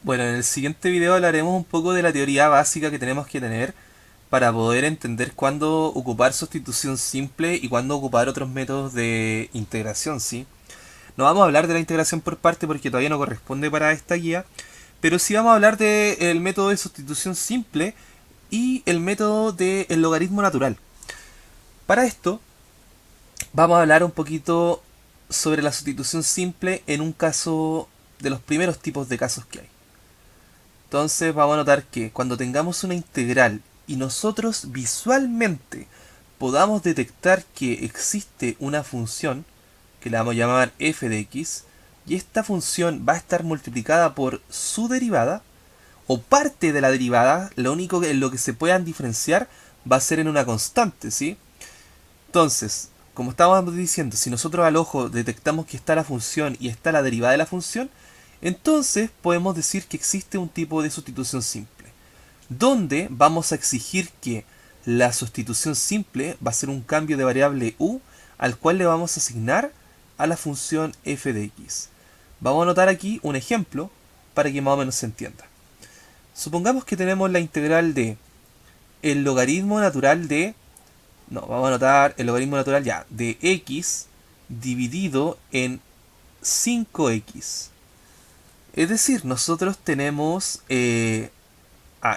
Bueno, en el siguiente video hablaremos un poco de la teoría básica que tenemos que tener para poder entender cuándo ocupar sustitución simple y cuándo ocupar otros métodos de integración, ¿sí? No vamos a hablar de la integración por parte porque todavía no corresponde para esta guía, pero sí vamos a hablar del método de sustitución simple y el método del logaritmo natural. Para esto, vamos a hablar un poquito sobre la sustitución simple en un caso de los primeros tipos de casos que hay. Entonces vamos a notar que cuando tengamos una integral y nosotros visualmente podamos detectar que existe una función, que la vamos a llamar f de x, y esta función va a estar multiplicada por su derivada, o parte de la derivada, lo único en lo que se puedan diferenciar va a ser en una constante, ¿sí? Entonces, como estábamos diciendo, si nosotros al ojo detectamos que está la función y está la derivada de la función, entonces podemos decir que existe un tipo de sustitución simple, donde vamos a exigir que la sustitución simple va a ser un cambio de variable u al cual le vamos a asignar a la función f de x. Vamos a anotar aquí un ejemplo para que más o menos se entienda. Supongamos que tenemos la integral de el logaritmo natural de, no, vamos a anotar el logaritmo natural ya, de x dividido en 5x. Es decir, nosotros tenemos y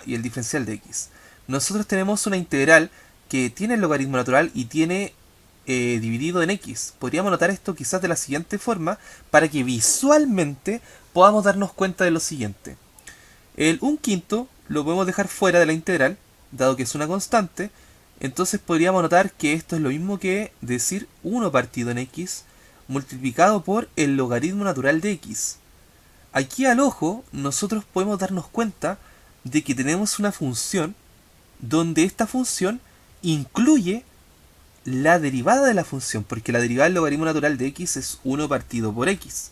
el diferencial de x. Nosotros tenemos una integral que tiene el logaritmo natural y tiene dividido en x. Podríamos notar esto quizás de la siguiente forma para que visualmente podamos darnos cuenta de lo siguiente. El 1/5 lo podemos dejar fuera de la integral, dado que es una constante. Entonces podríamos notar que esto es lo mismo que decir 1 partido en x multiplicado por el logaritmo natural de x. Aquí al ojo nosotros podemos darnos cuenta de que tenemos una función donde esta función incluye la derivada de la función, porque la derivada del logaritmo natural de x es 1 partido por x.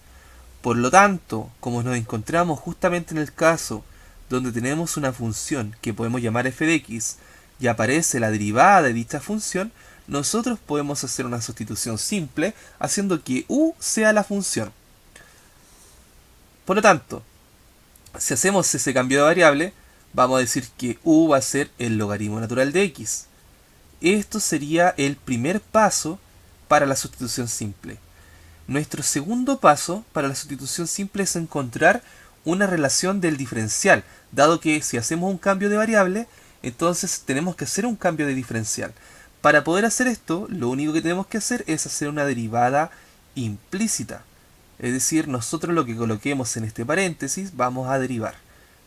Por lo tanto, como nos encontramos justamente en el caso donde tenemos una función que podemos llamar f de x y aparece la derivada de dicha función, nosotros podemos hacer una sustitución simple haciendo que u sea la función. Por lo tanto, si hacemos ese cambio de variable, vamos a decir que u va a ser el logaritmo natural de x. Esto sería el primer paso para la sustitución simple. Nuestro segundo paso para la sustitución simple es encontrar una relación del diferencial, dado que si hacemos un cambio de variable, entonces tenemos que hacer un cambio de diferencial. Para poder hacer esto, lo único que tenemos que hacer es hacer una derivada implícita. Es decir, nosotros lo que coloquemos en este paréntesis vamos a derivar.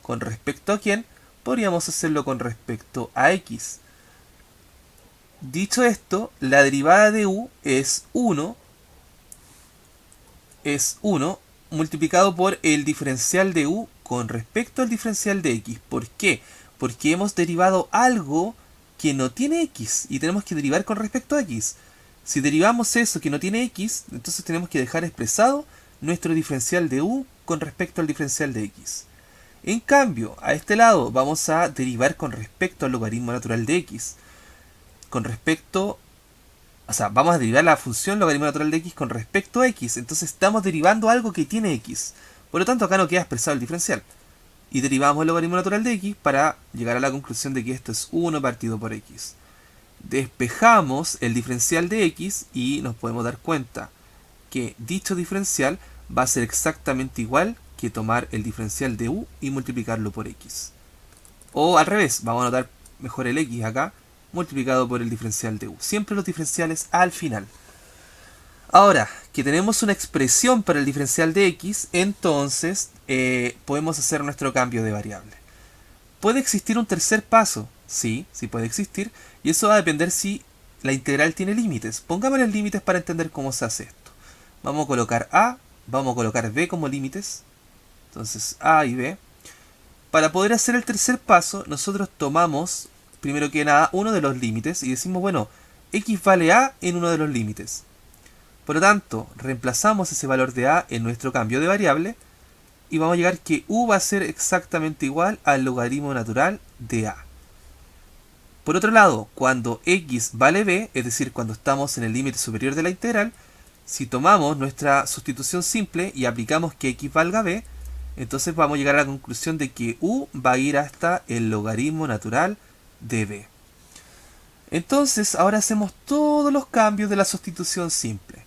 ¿Con respecto a quién? Podríamos hacerlo con respecto a x. Dicho esto, la derivada de u es 1 multiplicado por el diferencial de u con respecto al diferencial de x. ¿Por qué? Porque hemos derivado algo que no tiene x y tenemos que derivar con respecto a x. Si derivamos eso que no tiene x, entonces tenemos que dejar expresado nuestro diferencial de u con respecto al diferencial de x. En cambio, a este lado vamos a derivar con respecto al logaritmo natural de x. Con respecto, o sea, vamos a derivar la función logaritmo natural de x con respecto a x. Entonces estamos derivando algo que tiene x. Por lo tanto, acá no queda expresado el diferencial. Y derivamos el logaritmo natural de x para llegar a la conclusión de que esto es 1 partido por x. Despejamos el diferencial de x y nos podemos dar cuenta que dicho diferencial va a ser exactamente igual que tomar el diferencial de u y multiplicarlo por x. O al revés, vamos a anotar mejor el x acá, multiplicado por el diferencial de u. Siempre los diferenciales al final. Ahora que tenemos una expresión para el diferencial de x, entonces podemos hacer nuestro cambio de variable. ¿Puede existir un tercer paso? Sí, sí puede existir. Y eso va a depender si la integral tiene límites. Pongámosle límites para entender cómo se hace esto. Vamos a colocar a, vamos a colocar b como límites. Entonces a y b. Para poder hacer el tercer paso, nosotros tomamos, primero que nada, uno de los límites y decimos, bueno, x vale a en uno de los límites. Por lo tanto, reemplazamos ese valor de a en nuestro cambio de variable y vamos a llegar que u va a ser exactamente igual al logaritmo natural de a. Por otro lado, cuando x vale b, es decir, cuando estamos en el límite superior de la integral, si tomamos nuestra sustitución simple y aplicamos que x valga b, Entonces vamos a llegar a la conclusión de que u va a ir hasta el logaritmo natural de b. Entonces ahora hacemos todos los cambios de la sustitución simple.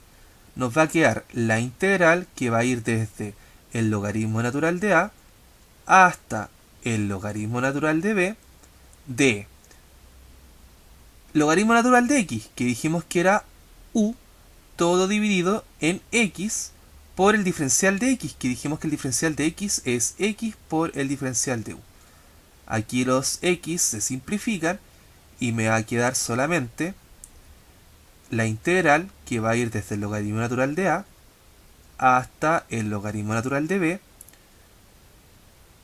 Nos va a quedar la integral que va a ir desde el logaritmo natural de a hasta el logaritmo natural de b de logaritmo natural de x, que dijimos que era u, todo dividido en x por el diferencial de x, que dijimos que el diferencial de x es x por el diferencial de u. Aquí los x se simplifican y me va a quedar solamente la integral que va a ir desde el logaritmo natural de a hasta el logaritmo natural de b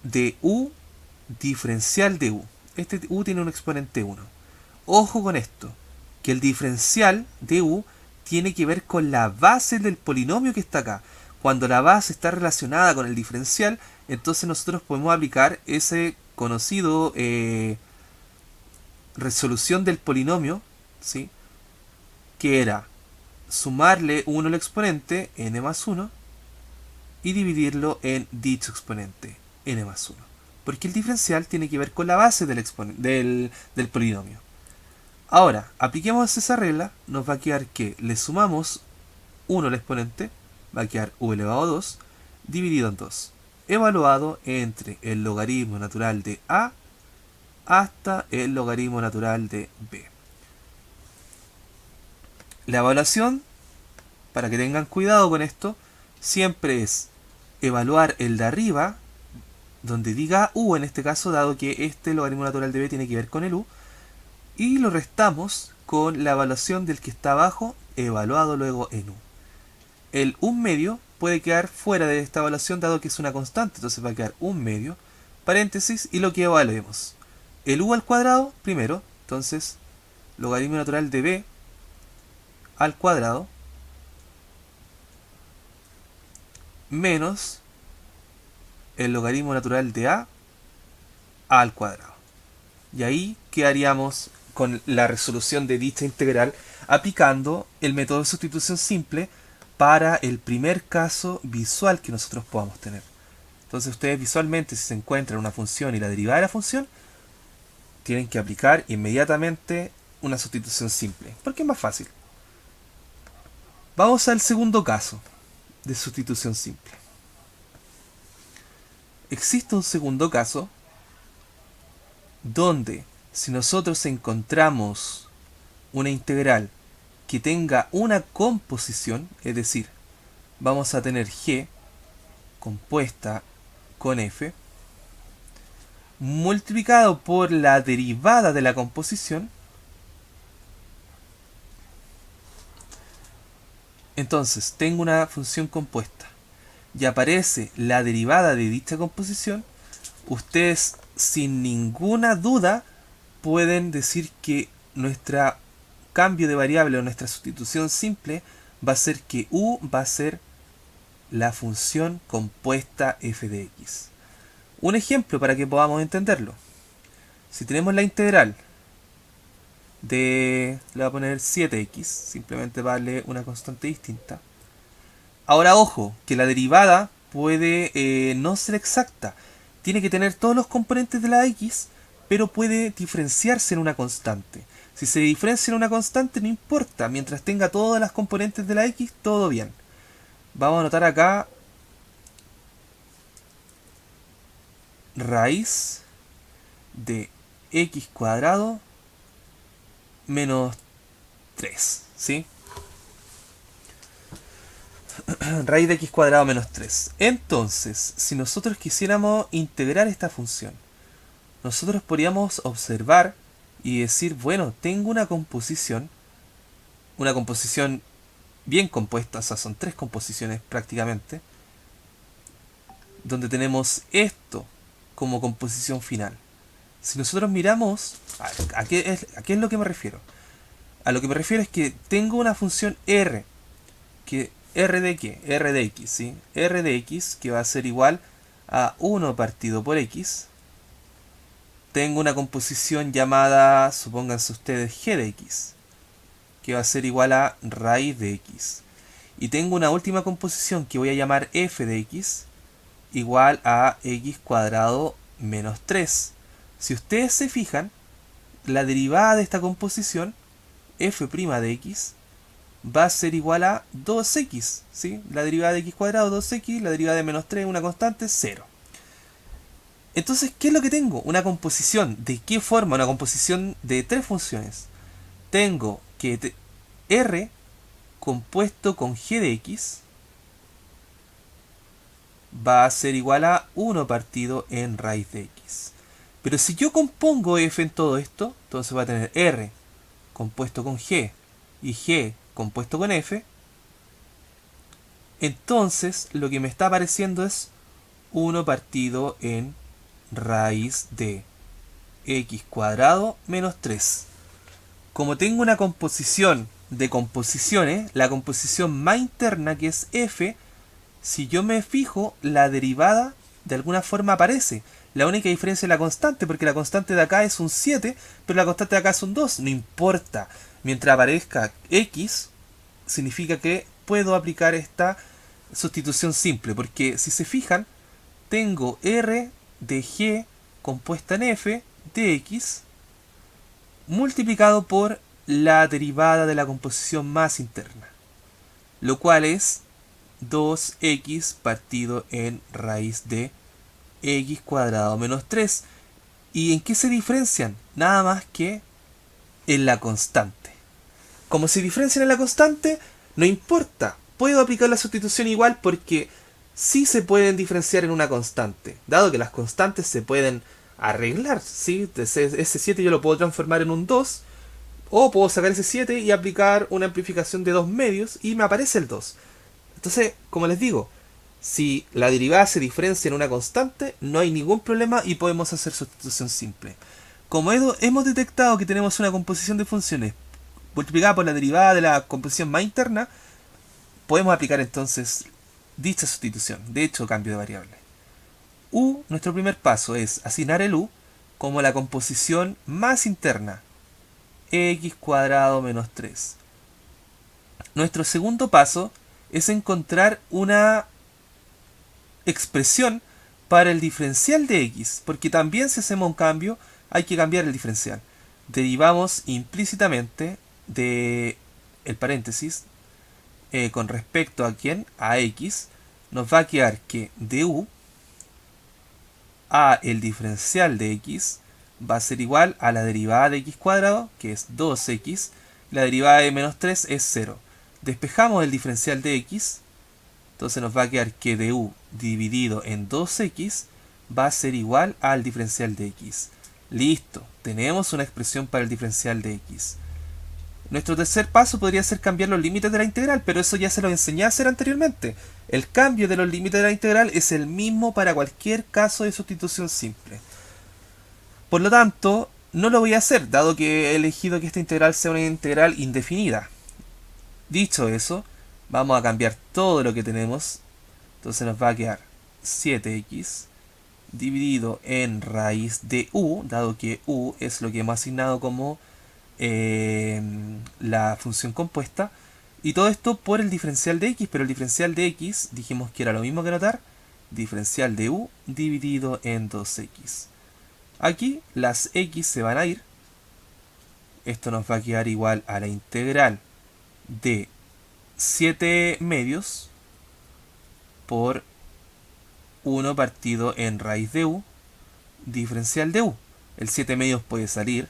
de u diferencial de u. Este u tiene un exponente 1. Ojo con esto, que el diferencial de u tiene que ver con la base del polinomio que está acá. Cuando la base está relacionada con el diferencial, entonces nosotros podemos aplicar ese conocido resolución del polinomio, ¿sí? Que era sumarle 1 al exponente, n más 1, y dividirlo en dicho exponente, n más 1. Porque el diferencial tiene que ver con la base del polinomio. Ahora, apliquemos esa regla, nos va a quedar que le sumamos 1 al exponente, va a quedar u elevado a 2, dividido en 2, evaluado entre el logaritmo natural de a hasta el logaritmo natural de b. La evaluación, para que tengan cuidado con esto, siempre es evaluar el de arriba, donde diga u en este caso, dado que este logaritmo natural de b tiene que ver con el u, y lo restamos con la evaluación del que está abajo, evaluado luego en u. El 1 medio puede quedar fuera de esta evaluación dado que es una constante, entonces va a quedar 1 medio, paréntesis, y lo que evaluemos. El u al cuadrado primero, entonces logaritmo natural de b al cuadrado menos el logaritmo natural de a al cuadrado. Y ahí quedaríamos con la resolución de dicha integral aplicando el método de sustitución simple para el primer caso visual que nosotros podamos tener. Entonces ustedes visualmente, si se encuentran una función y la derivada de la función, tienen que aplicar inmediatamente una sustitución simple, porque es más fácil. Vamos al segundo caso de sustitución simple. Existe un segundo caso donde si nosotros encontramos una integral que tenga una composición, es decir, vamos a tener g compuesta con f multiplicado por la derivada de la composición, entonces tengo una función compuesta y aparece la derivada de dicha composición, ustedes sin ninguna duda pueden decir que nuestro cambio de variable o nuestra sustitución simple va a ser que u va a ser la función compuesta f de x. Un ejemplo para que podamos entenderlo. Si tenemos la integral de, le voy a poner 7x, simplemente darle una constante distinta. Ahora ojo, que la derivada puede no ser exacta. Tiene que tener todos los componentes de la x, pero puede diferenciarse en una constante. Si se diferencia en una constante no importa, mientras tenga todas las componentes de la x, todo bien. Vamos a anotar acá raíz de x cuadrado menos 3, ¿sí? Raíz de x cuadrado menos 3. Entonces, si nosotros quisiéramos integrar esta función, nosotros podríamos observar y decir, bueno, tengo una composición bien compuesta, o sea, son 3 composiciones prácticamente, donde tenemos esto como composición final. Si nosotros miramos, ¿a qué es lo que me refiero? A lo que me refiero es que tengo una función r, que ¿r de qué? R de x, ¿sí? R de x, que va a ser igual a 1 partido por x. Tengo una composición llamada, supónganse ustedes, g de x, que va a ser igual a raíz de x. Y tengo una última composición que voy a llamar f de x, igual a x cuadrado menos 3. Si ustedes se fijan, la derivada de esta composición, f' de x, va a ser igual a 2x, ¿sí? La derivada de x cuadrado, 2x, la derivada de menos 3, una constante, 0. Entonces, ¿qué es lo que tengo? Una composición. ¿De qué forma? Una composición de tres funciones. Tengo que r compuesto con g de x va a ser igual a 1 partido en raíz de x. Pero si yo compongo f en todo esto, entonces va a tener r compuesto con g y g compuesto con f. Entonces lo que me está apareciendo es 1 partido en raíz de x cuadrado menos 3. Como tengo una composición de composiciones, la composición más interna, que es f, si yo me fijo, la derivada de alguna forma aparece. La única diferencia es la constante, porque la constante de acá es un 7, pero la constante de acá es un 2. No importa. Mientras aparezca x, significa que puedo aplicar esta sustitución simple, porque si se fijan, tengo r de g compuesta en f de x multiplicado por la derivada de la composición más interna, lo cual es 2x partido en raíz de x cuadrado menos 3. ¿Y en qué se diferencian? Nada más que en la constante. Como se diferencian en la constante, no importa. Puedo aplicar la sustitución igual porque sí se pueden diferenciar en una constante. Dado que las constantes se pueden arreglar, ¿sí? Ese 7 yo lo puedo transformar en un 2. O puedo sacar ese 7 y aplicar una amplificación de 2 medios y me aparece el 2. Entonces, como les digo, si la derivada se diferencia en una constante, no hay ningún problema y podemos hacer sustitución simple. Como hemos detectado que tenemos una composición de funciones multiplicada por la derivada de la composición más interna, podemos aplicar entonces dicha sustitución. De hecho, cambio de variable. Nuestro primer paso es asignar el u como la composición más interna, x cuadrado menos 3. Nuestro segundo paso es encontrar una expresión para el diferencial de x, porque también si hacemos un cambio hay que cambiar el diferencial. Derivamos implícitamente de el paréntesis con respecto a quién, a x, nos va a quedar que du a el diferencial de x va a ser igual a la derivada de x cuadrado, que es 2x, la derivada de menos 3 es 0. Despejamos el diferencial de x, entonces nos va a quedar que du dividido en 2x va a ser igual al diferencial de x. Listo, tenemos una expresión para el diferencial de x. Nuestro tercer paso podría ser cambiar los límites de la integral, pero eso ya se lo enseñé a hacer anteriormente. El cambio de los límites de la integral es el mismo para cualquier caso de sustitución simple. Por lo tanto, no lo voy a hacer, dado que he elegido que esta integral sea una integral indefinida. Dicho eso, vamos a cambiar todo lo que tenemos. Entonces nos va a quedar 7x dividido en raíz de u, dado que u es lo que hemos asignado como la función compuesta, y todo esto por el diferencial de x, pero el diferencial de x dijimos que era lo mismo que anotar diferencial de u dividido en 2x. Aquí las x se van a ir, esto nos va a quedar igual a la integral de 7 medios por 1 partido en raíz de u diferencial de u. El 7 medios puede salir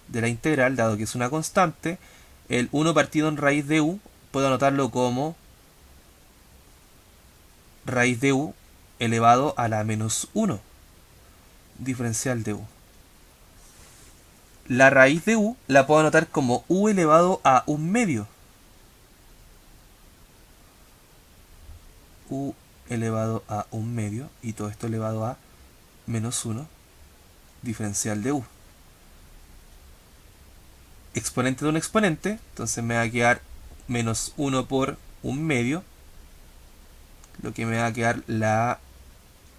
de la integral, dado que es una constante. El 1 partido en raíz de u puedo anotarlo como raíz de u elevado a la menos 1 diferencial de u. La raíz de u la puedo anotar como u elevado a 1 medio. U elevado a 1 medio, y todo esto elevado a menos 1 diferencial de u. Exponente de un exponente, entonces me va a quedar menos 1 por 1 medio, lo que me va a quedar la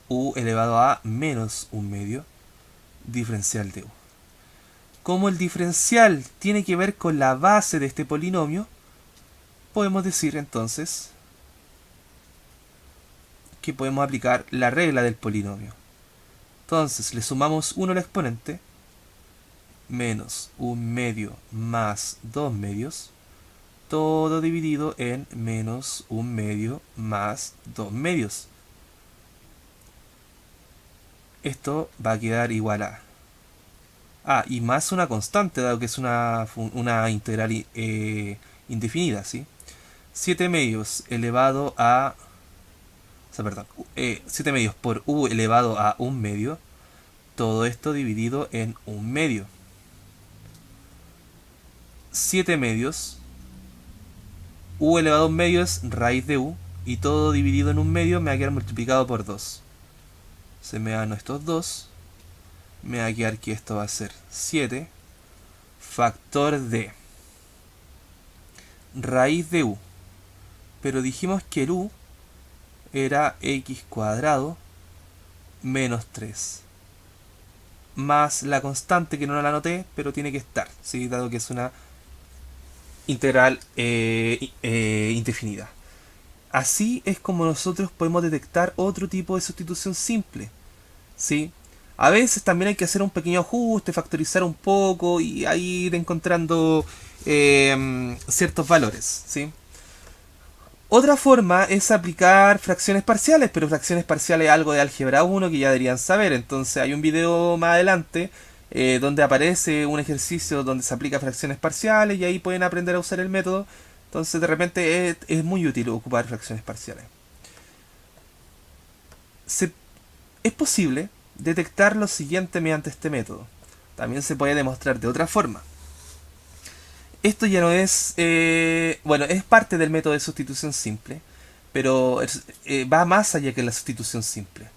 u elevado a menos 1 medio diferencial de u. Como el diferencial tiene que ver con la base de este polinomio, podemos decir entonces que podemos aplicar la regla del polinomio. Entonces le sumamos 1 al exponente, menos 1/2 más 2/2, todo dividido en menos 1/2 más 2/2. Esto va a quedar igual a... y más una constante, dado que es una integral indefinida, ¿sí? 7/2 elevado a... O sea, perdón, 7/2 por u elevado a 1/2, todo esto dividido en 1/2. 7/2, u elevado a 1/2 es raíz de u, y todo dividido en 1/2 me va a quedar multiplicado por 2. Se me dan estos 2, me va a quedar que esto va a ser 7 factor de raíz de u, pero dijimos que el u era x cuadrado menos 3 más la constante que no la anoté, pero tiene que estar, ¿sí? Dado que es una integral indefinida. Así es como nosotros podemos detectar otro tipo de sustitución simple, ¿sí? A veces también hay que hacer un pequeño ajuste, factorizar un poco y ahí ir encontrando ciertos valores, ¿sí? Otra forma es aplicar fracciones parciales, pero fracciones parciales es algo de álgebra 1 que ya deberían saber. Entonces hay un video más adelante donde aparece un ejercicio donde se aplica fracciones parciales y ahí pueden aprender a usar el método. Entonces de repente es muy útil ocupar fracciones parciales. Es posible detectar lo siguiente mediante este método. También se puede demostrar de otra forma. Esto ya no es... bueno, es parte del método de sustitución simple, pero va más allá que la sustitución simple,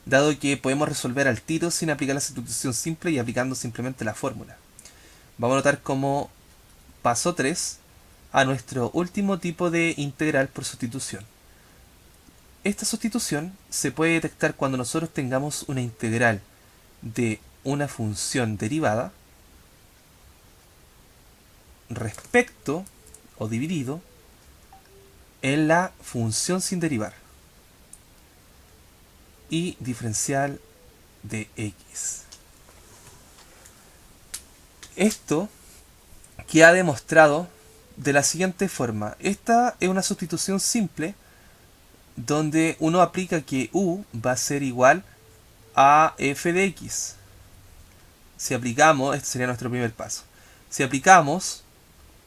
dado que podemos resolver al tiro sin aplicar la sustitución simple y aplicando simplemente la fórmula. Vamos a notar como paso 3 a nuestro último tipo de integral por sustitución. Esta sustitución se puede detectar cuando nosotros tengamos una integral de una función derivada respecto o dividido en la función sin derivar y diferencial de x. Esto queda demostrado de la siguiente forma. Esta es una sustitución simple donde uno aplica que u va a ser igual a f de x. Si aplicamos, este sería nuestro primer paso. Si aplicamos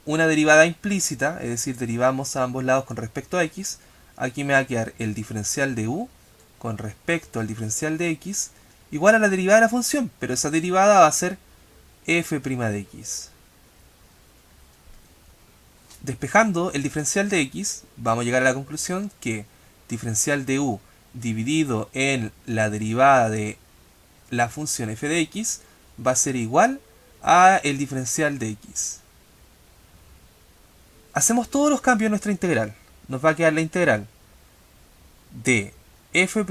una derivada implícita, es decir, derivamos a ambos lados con respecto a x, aquí me va a quedar el diferencial de u con respecto al diferencial de x igual a la derivada de la función, pero esa derivada va a ser f' de x. Despejando el diferencial de x, vamos a llegar a la conclusión que diferencial de u dividido en la derivada de la función f de x va a ser igual a el diferencial de x. Hacemos todos los cambios en nuestra integral. Nos va a quedar la integral de f'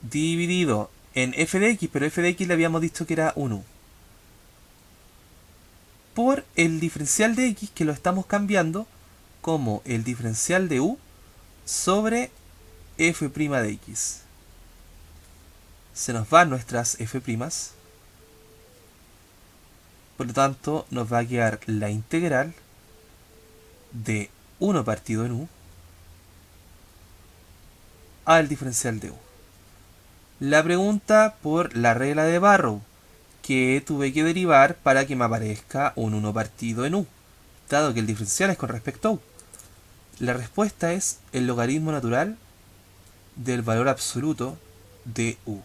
dividido en f de x, pero f de x le habíamos dicho que era un u, por el diferencial de x que lo estamos cambiando como el diferencial de u sobre f' de x. Se nos van nuestras f', por lo tanto nos va a quedar la integral de 1 partido en u al diferencial de u. La pregunta por la regla de Barrow, que tuve que derivar para que me aparezca un 1 partido en u, dado que el diferencial es con respecto a u. La respuesta es el logaritmo natural del valor absoluto de u.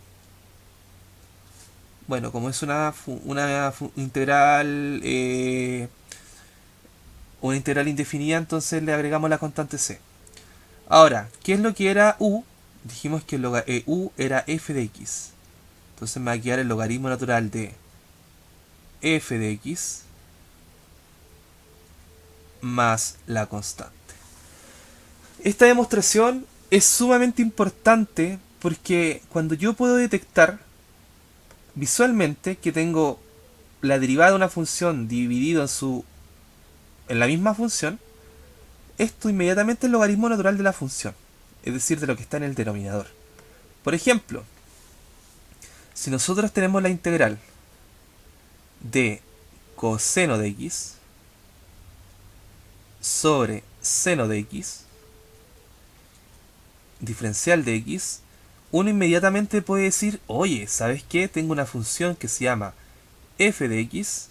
Bueno, como es una integral indefinida, entonces le agregamos la constante c. Ahora, ¿qué es lo que era u? Dijimos que u era f de x. Entonces me va a quedar el logaritmo natural de f de x más la constante. Esta demostración es sumamente importante porque cuando yo puedo detectar visualmente que tengo la derivada de una función dividido en la misma función, esto inmediatamente es el logaritmo natural de la función, es decir, de lo que está en el denominador. Por ejemplo, si nosotros tenemos la integral de coseno de x sobre seno de x, diferencial de x, uno inmediatamente puede decir, oye, ¿sabes qué? Tengo una función que se llama f de x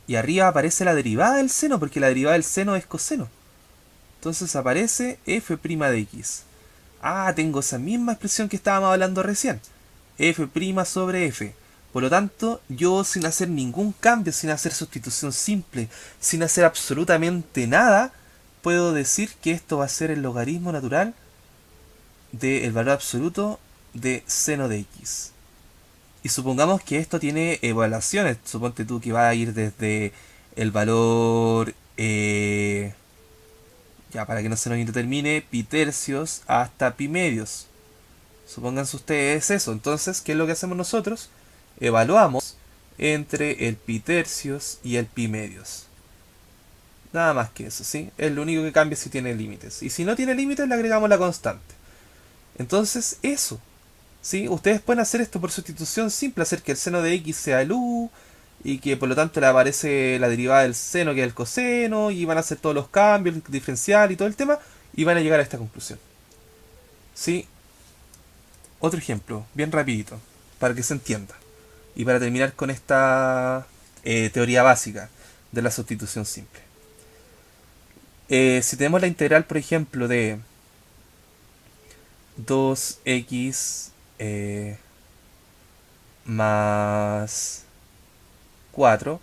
y arriba aparece la derivada del seno, porque la derivada del seno es coseno. Entonces aparece f' de x. Ah, tengo esa misma expresión que estábamos hablando recién. F' sobre f. Por lo tanto, yo sin hacer ningún cambio, sin hacer sustitución simple, sin hacer absolutamente nada, puedo decir que esto va a ser el logaritmo natural del valor absoluto de seno de x. Y supongamos que esto tiene evaluaciones. Suponte tú que va a ir desde el valor, ya para que no se nos indetermine, pi tercios hasta pi medios. Supónganse ustedes eso. Entonces, ¿qué es lo que hacemos nosotros? Evaluamos entre el pi tercios y el pi medios. Nada más que eso, ¿sí? Es lo único que cambia si tiene límites. Y si no tiene límites, le agregamos la constante. Entonces, eso. ¿Sí? Ustedes pueden hacer esto por sustitución simple, hacer que el seno de x sea el u y que por lo tanto le aparece la derivada del seno que es el coseno y van a hacer todos los cambios, el diferencial y todo el tema y van a llegar a esta conclusión. ¿Sí? Otro ejemplo, bien rapidito, para que se entienda y para terminar con esta teoría básica de la sustitución simple. Si tenemos la integral, por ejemplo, de 2x más 4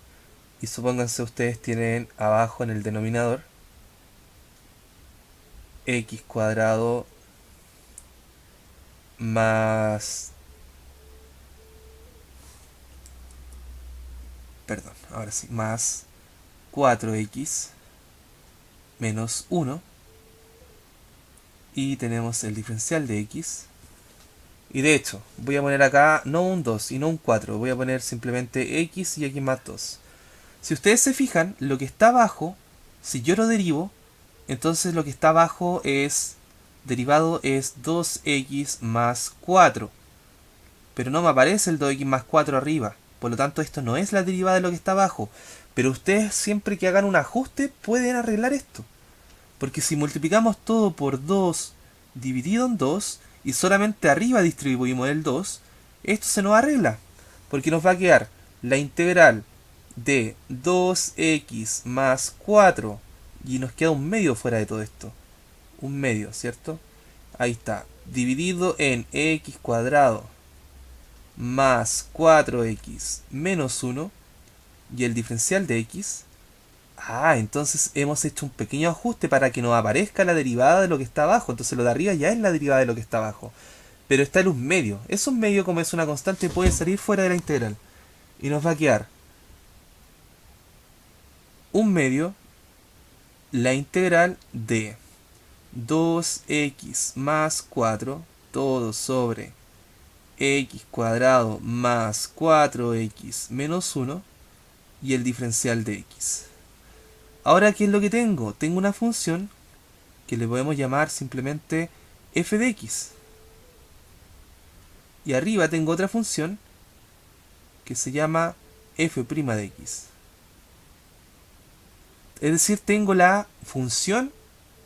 y supónganse ustedes tienen abajo en el denominador x cuadrado más, perdón, ahora sí, más 4x menos 1 y tenemos el diferencial de x. Y de hecho, voy a poner acá no un 2 y no un 4, voy a poner simplemente x y x más 2. Si ustedes se fijan, lo que está abajo, si yo lo derivo, entonces lo que está abajo es, derivado es 2x más 4. Pero no me aparece el 2x más 4 arriba. Por lo tanto, esto no es la derivada de lo que está abajo. Pero ustedes siempre que hagan un ajuste pueden arreglar esto. Porque si multiplicamos todo por 2 dividido en 2 y solamente arriba distribuimos el 2, esto se nos arregla. Porque nos va a quedar la integral de 2x más 4 y nos queda un medio fuera de todo esto. Un medio, ¿cierto? Ahí está. Dividido en x cuadrado más 4x menos 1 y el diferencial de x. Ah, entonces hemos hecho un pequeño ajuste para que nos aparezca la derivada de lo que está abajo. Entonces lo de arriba ya es la derivada de lo que está abajo. Pero está el un medio. Eso un medio, como es una constante, puede salir fuera de la integral. Y nos va a quedar un medio la integral de 2x más 4 todo sobre x cuadrado más 4x menos 1 y el diferencial de x. Ahora, ¿qué es lo que tengo? Tengo una función que le podemos llamar simplemente f de x. Y arriba tengo otra función que se llama f' de x. Es decir, tengo la función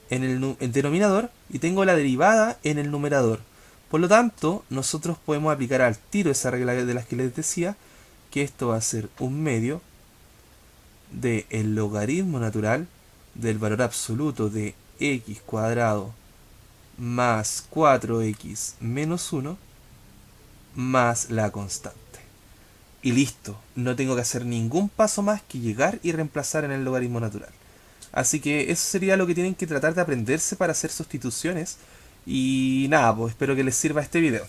en el denominador y tengo la derivada en el numerador. Por lo tanto, nosotros podemos aplicar al tiro esa regla de las que les decía, que esto va a ser un medio del logaritmo natural del valor absoluto de x cuadrado más 4x menos 1 más la constante. Y listo, no tengo que hacer ningún paso más que llegar y reemplazar en el logaritmo natural. Así que eso sería lo que tienen que tratar de aprenderse para hacer sustituciones. Y nada, pues espero que les sirva este video.